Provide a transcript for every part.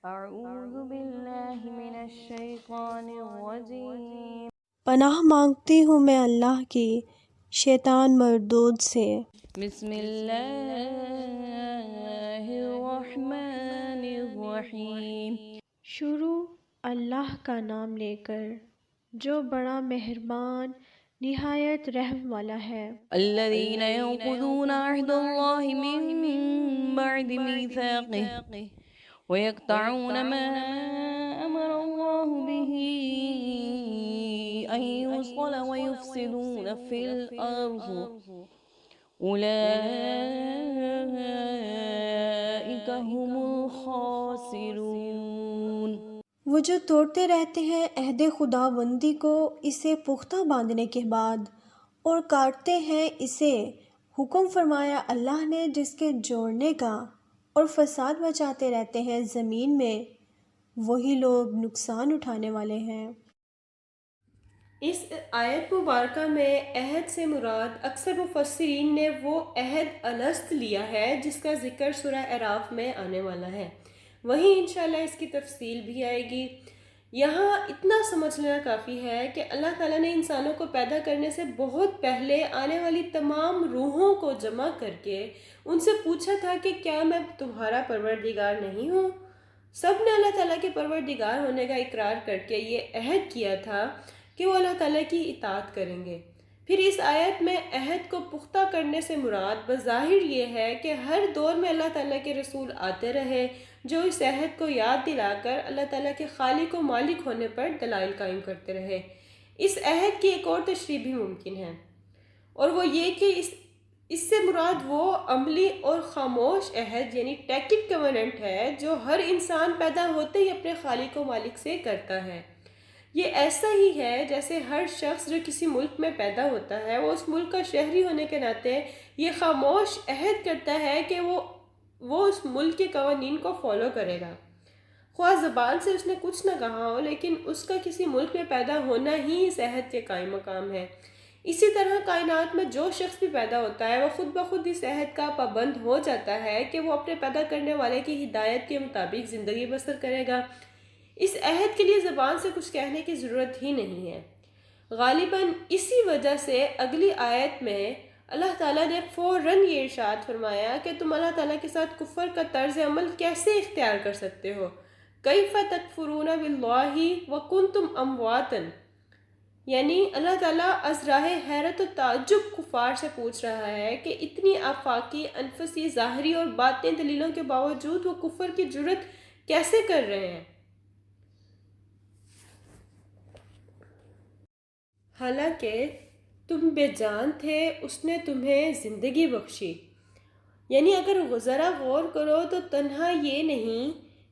أعوذ بالله من الشيطان الرجيم پناہ مانگتی ہوں میں اللہ کی شیطان مردود سے۔ بسم اللہ الرحمن الرحیم۔ شروع اللہ کا نام لے کر جو بڑا مہربان نہایت رحم والا ہے۔ الذين ينقضون عهد الله من بعد ميثاقه ويقطعون ما أمر الله به أن يوصل ويفسدون في الأرض أولئك هم الخاسرون۔ وہ جو توڑتے رہتے ہیں عہد خداوندی کو اسے پختہ باندھنے کے بعد اور کاٹتے ہیں اسے حکم فرمایا اللہ نے جس کے جوڑنے کا اور فساد مچاتے رہتے ہیں زمین میں، وہی لوگ نقصان اٹھانے والے ہیں۔ اس آیت مبارکہ میں عہد سے مراد اکثر مفسرین نے وہ عہد الست لیا ہے جس کا ذکر سورہ اعراف میں آنے والا ہے، وہیں انشاءاللہ اس کی تفصیل بھی آئے گی۔ یہاں اتنا سمجھ لینا کافی ہے کہ اللہ تعالیٰ نے انسانوں کو پیدا کرنے سے بہت پہلے آنے والی تمام روحوں کو جمع کر کے ان سے پوچھا تھا کہ کیا میں تمہارا پروردگار نہیں ہوں؟ سب نے اللہ تعالیٰ کے پروردگار ہونے کا اقرار کر کے یہ عہد کیا تھا کہ وہ اللہ تعالیٰ کی اطاعت کریں گے۔ پھر اس آیت میں عہد کو پختہ کرنے سے مراد بظاہر یہ ہے کہ ہر دور میں اللہ تعالیٰ کے رسول آتے رہے جو اس عہد کو یاد دلا کر اللہ تعالیٰ کے خالق و مالک ہونے پر دلائل قائم کرتے رہے۔ اس عہد کی ایک اور تشریح بھی ممکن ہے، اور وہ یہ کہ اس سے مراد وہ عملی اور خاموش عہد یعنی ٹیکٹ کوننٹ ہے جو ہر انسان پیدا ہوتے ہی اپنے خالق و مالک سے کرتا ہے۔ یہ ایسا ہی ہے جیسے ہر شخص جو کسی ملک میں پیدا ہوتا ہے وہ اس ملک کا شہری ہونے کے ناطے یہ خاموش عہد کرتا ہے کہ وہ اس ملک کے قوانین کو فالو کرے گا، خواہ زبان سے اس نے کچھ نہ کہا ہو، لیکن اس کا کسی ملک میں پیدا ہونا ہی اس عہد کے قائم مقام ہے۔ اسی طرح کائنات میں جو شخص بھی پیدا ہوتا ہے وہ خود بخود اس عہد کا پابند ہو جاتا ہے کہ وہ اپنے پیدا کرنے والے کی ہدایت کے مطابق زندگی بسر کرے گا۔ اس عہد کے لیے زبان سے کچھ کہنے کی ضرورت ہی نہیں ہے۔ غالباً اسی وجہ سے اگلی آیت میں اللہ تعالیٰ نے فوراً یہ ارشاد فرمایا کہ تم اللہ تعالیٰ کے ساتھ کفر کا طرز عمل کیسے اختیار کر سکتے ہو؟ کیف تکفرون باللہ وکنتم امواتا، یعنی اللہ تعالیٰ از راہ حیرت و تعجب کفار سے پوچھ رہا ہے کہ اتنی آفاقی، انفسی، ظاہری اور باطنی دلیلوں کے باوجود وہ کفر کی جرت کیسے کر رہے ہیں، حالانکہ تم بے جان تھے اس نے تمہیں زندگی بخشی۔ یعنی اگر ذرا غور کرو تو تنہا یہ نہیں،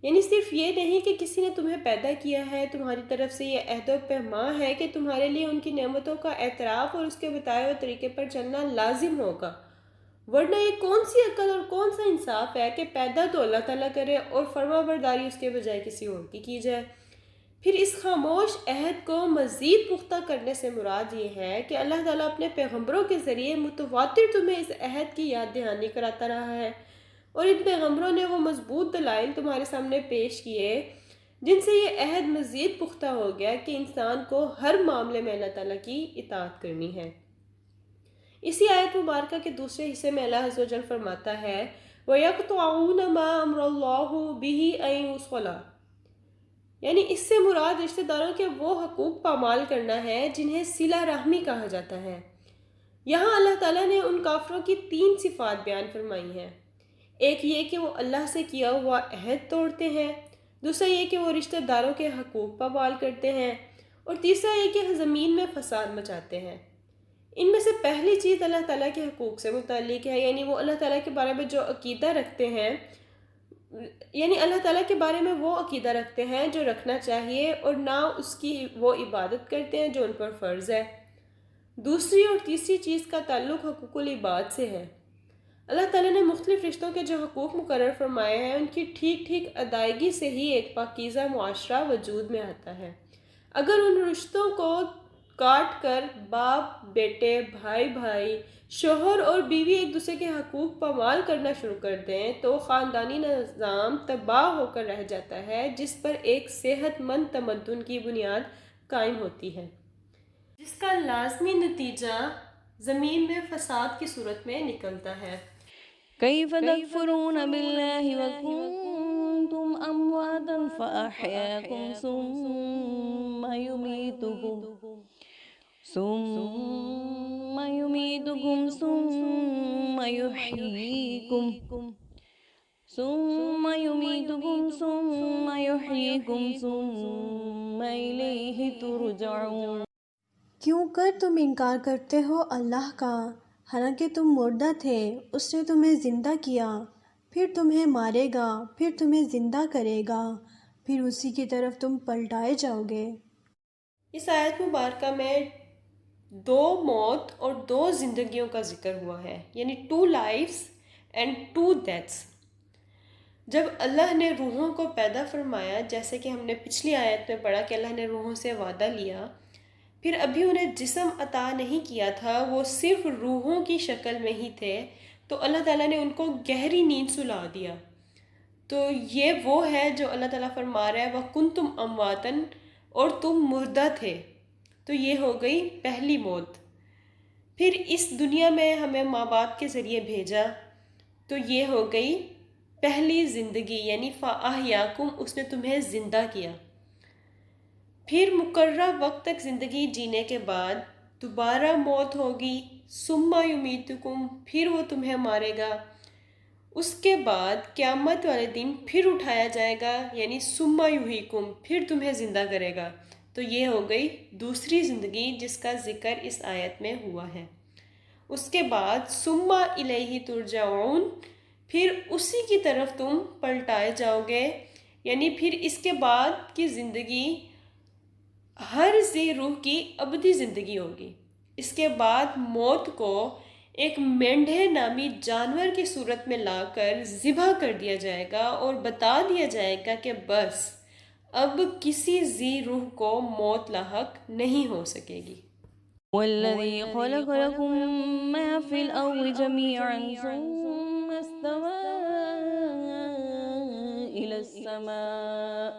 یعنی صرف یہ نہیں کہ کسی نے تمہیں پیدا کیا ہے، تمہاری طرف سے یہ عہد و پیمان ہے کہ تمہارے لیے ان کی نعمتوں کا اعتراف اور اس کے بتائے ہوئے طریقے پر چلنا لازم ہوگا، ورنہ یہ کون سی عقل اور کون سا انصاف ہے کہ پیدا تو اللہ تعالیٰ کرے اور فرما برداری اس کے بجائے کسی اور کی جائے۔ پھر اس خاموش عہد کو مزید پختہ کرنے سے مراد یہ ہے کہ اللہ تعالیٰ اپنے پیغمبروں کے ذریعے متواتر تمہیں اس عہد کی یاد دہانی کراتا رہا ہے، اور ان پیغمبروں نے وہ مضبوط دلائل تمہارے سامنے پیش کیے جن سے یہ عہد مزید پختہ ہو گیا کہ انسان کو ہر معاملے میں اللہ تعالیٰ کی اطاعت کرنی ہے۔ اسی آیت مبارکہ کے دوسرے حصے میں اللہ عز و جل فرماتا ہے وَيَقْطَعُونَ مَا أَمْرَ اللَّهُ بِهِ أَن يُوصَلَ، یعنی اس سے مراد رشتہ داروں کے وہ حقوق پامال کرنا ہے جنہیں صلہ رحمی کہا جاتا ہے۔ یہاں اللہ تعالیٰ نے ان کافروں کی 3 صفات بیان فرمائی ہیں، ایک یہ کہ وہ اللہ سے کیا ہوا عہد توڑتے ہیں، دوسرا یہ کہ وہ رشتہ داروں کے حقوق پامال کرتے ہیں، اور تیسرا یہ کہ زمین میں فساد مچاتے ہیں۔ ان میں سے پہلی چیز اللہ تعالیٰ کے حقوق سے متعلق ہے، یعنی وہ اللہ تعالیٰ کے بارے میں جو عقیدہ رکھتے ہیں، یعنی اللہ تعالیٰ کے بارے میں وہ عقیدہ رکھتے ہیں جو رکھنا چاہیے اور نہ اس کی وہ عبادت کرتے ہیں جو ان پر فرض ہے۔ دوسری اور تیسری چیز کا تعلق حقوق العباد سے ہے۔ اللہ تعالیٰ نے مختلف رشتوں کے جو حقوق مقرر فرمائے ہیں ان کی ٹھیک ٹھیک ادائیگی سے ہی ایک پاکیزہ معاشرہ وجود میں آتا ہے۔ اگر ان رشتوں کو کاٹ کر باپ بیٹے، بھائی بھائی، شوہر اور بیوی ایک دوسرے کے حقوق پامال کرنا شروع کر دیں تو خاندانی نظام تباہ ہو کر رہ جاتا ہے، جس پر ایک صحت مند تمدن کی بنیاد قائم ہوتی ہے، جس کا لازمی نتیجہ زمین میں فساد کی صورت میں نکلتا ہے۔ كيف تكفرون بالله وكنتم أمواتا فأحياكم ثم يميتكم ثم يحييكم ثم إليه ترجعون۔ کیوں کر تم انکار کرتے ہو اللہ کا، حالانکہ تم مردہ تھے، اس نے تمہیں زندہ کیا، پھر تمہیں مارے گا، پھر تمہیں زندہ کرے گا، پھر اسی کی طرف تم پلٹائے جاؤ گے۔ اس آیت مبارکہ میں 2 موت اور 2 زندگیوں کا ذکر ہوا ہے، یعنی 2 lives and 2 deaths۔ جب اللہ نے روحوں کو پیدا فرمایا، جیسے کہ ہم نے پچھلی آیت میں پڑھا کہ اللہ نے روحوں سے وعدہ لیا، پھر ابھی انہیں جسم عطا نہیں کیا تھا، وہ صرف روحوں کی شکل میں ہی تھے، تو اللہ تعالیٰ نے ان کو گہری نیند سلا دیا۔ تو یہ وہ ہے جو اللہ تعالیٰ فرما رہا ہے وَكُنْتُمْ أَمْوَاتًا، اور تم مردہ تھے، تو یہ ہو گئی پہلی موت۔ پھر اس دنیا میں ہمیں ماں باپ کے ذریعے بھیجا، تو یہ ہو گئی پہلی زندگی، یعنی فَأَحْيَاكُمْ، اس نے تمہیں زندہ کیا۔ پھر مقررہ وقت تک زندگی جینے کے بعد دوبارہ موت ہوگی، ثُمَّ يُمِيتُكُمْ، پھر وہ تمہیں مارے گا، اس کے بعد قیامت والے دن پھر اٹھایا جائے گا، یعنی ثُمَّ يُحْيِيكُمْ، پھر تمہیں زندہ کرے گا۔ تو یہ ہو گئی دوسری زندگی جس کا ذکر اس آیت میں ہوا ہے۔ اس کے بعد ثُمَّ إِلَيْهِ تُرْجَعُونَ، پھر اسی کی طرف تم پلٹائے جاؤ گے، یعنی پھر اس کے بعد کی زندگی ہر ذی روح کی ابدی زندگی ہوگی۔ اس کے بعد موت کو ایک مینڈھے نامی جانور کی صورت میں لا کر ذبح کر دیا جائے گا اور بتا دیا جائے گا کہ بس اب کسی ذی روح کو موت لاحق نہیں ہو سکے گی۔ والذي خلق لكم ما في الأرض جميعا ثم استوى إلى السماء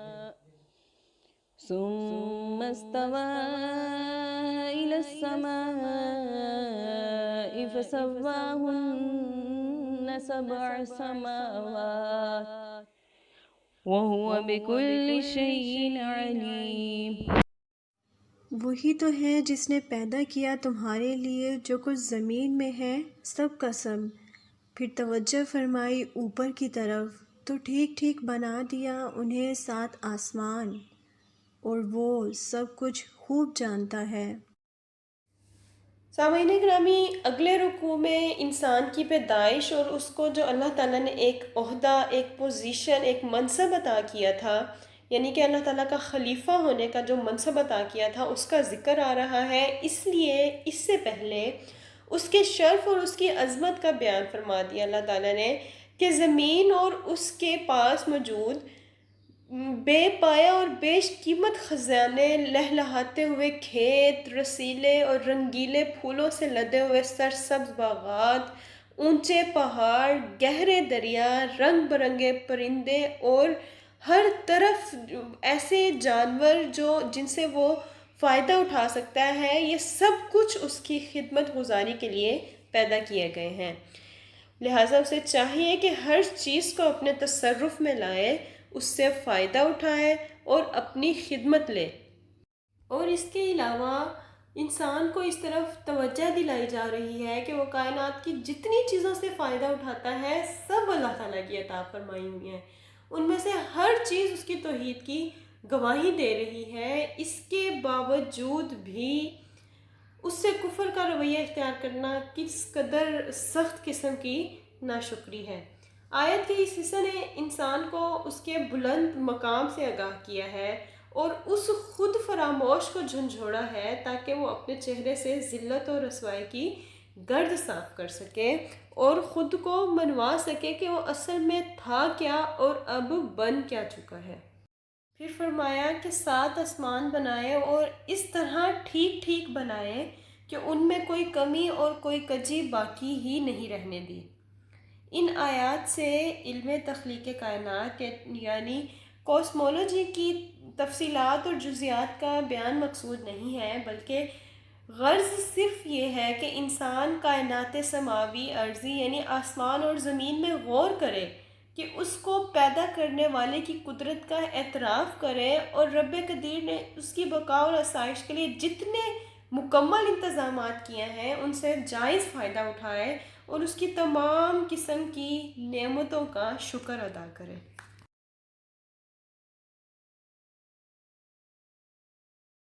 فسواهن 7 سماوات وهو بكل شيء عليم۔ وہی تو ہے جس نے پیدا کیا تمہارے لیے جو کچھ زمین میں ہے سب کا سب، پھر توجہ فرمائی اوپر کی طرف تو ٹھیک ٹھیک بنا دیا انہیں 7 آسمان، اور وہ سب کچھ خوب جانتا ہے۔ سامعین گرامی، اگلے رکوع میں انسان کی پیدائش اور اس کو جو اللہ تعالیٰ نے ایک عہدہ، ایک پوزیشن، ایک منصب عطا کیا تھا، یعنی کہ اللہ تعالیٰ کا خلیفہ ہونے کا جو منصب عطا کیا تھا، اس کا ذکر آ رہا ہے۔ اس لیے اس سے پہلے اس کے شرف اور اس کی عظمت کا بیان فرما دیا اللہ تعالیٰ نے کہ زمین اور اس کے پاس موجود بے پایا اور بیش قیمت خزانے، لہلہاتے ہوئے کھیت، رسیلے اور رنگیلے پھولوں سے لدے ہوئے سرسبز باغات، اونچے پہاڑ، گہرے دریا، رنگ برنگے پرندے اور ہر طرف ایسے جانور جن سے وہ فائدہ اٹھا سکتا ہے، یہ سب کچھ اس کی خدمت گزاری کے لیے پیدا کیے گئے ہیں۔ لہٰذا اسے چاہیے کہ ہر چیز کو اپنے تصرف میں لائے، اس سے فائدہ اٹھائے اور اپنی خدمت لے۔ اور اس کے علاوہ انسان کو اس طرف توجہ دلائی جا رہی ہے کہ وہ کائنات کی جتنی چیزوں سے فائدہ اٹھاتا ہے سب اللہ تعالیٰ کی عطا فرمائی ہوئی ہیں، ان میں سے ہر چیز اس کی توحید کی گواہی دے رہی ہے، اس کے باوجود بھی اس سے کفر کا رویہ اختیار کرنا کس قدر سخت قسم کی ناشکری ہے۔ آیت کے اس حصے نے انسان کو اس کے بلند مقام سے آگاہ کیا ہے اور اس خود فراموش کو جھنجھوڑا ہے تاکہ وہ اپنے چہرے سے ذلت اور رسوائی کی گرد صاف کر سکے اور خود کو منوا سکے کہ وہ اصل میں تھا کیا اور اب بن کیا چکا ہے۔ پھر فرمایا کہ 7 آسمان بنائے اور اس طرح ٹھیک ٹھیک بنائے کہ ان میں کوئی کمی اور کوئی کجی باقی ہی نہیں رہنے دی۔ ان آیات سے علم تخلیق کائنات یعنی کوسمولوجی کی تفصیلات اور جزیات کا بیان مقصود نہیں ہے، بلکہ غرض صرف یہ ہے کہ انسان کائنات سماوی ارضی یعنی آسمان اور زمین میں غور کرے کہ اس کو پیدا کرنے والے کی قدرت کا اعتراف کرے اور رب قدیر نے اس کی بقا اور آسائش کے لیے جتنے مکمل انتظامات کیے ہیں ان سے جائز فائدہ اٹھائے اور اس کی تمام قسم کی نعمتوں کا شکر ادا کرے۔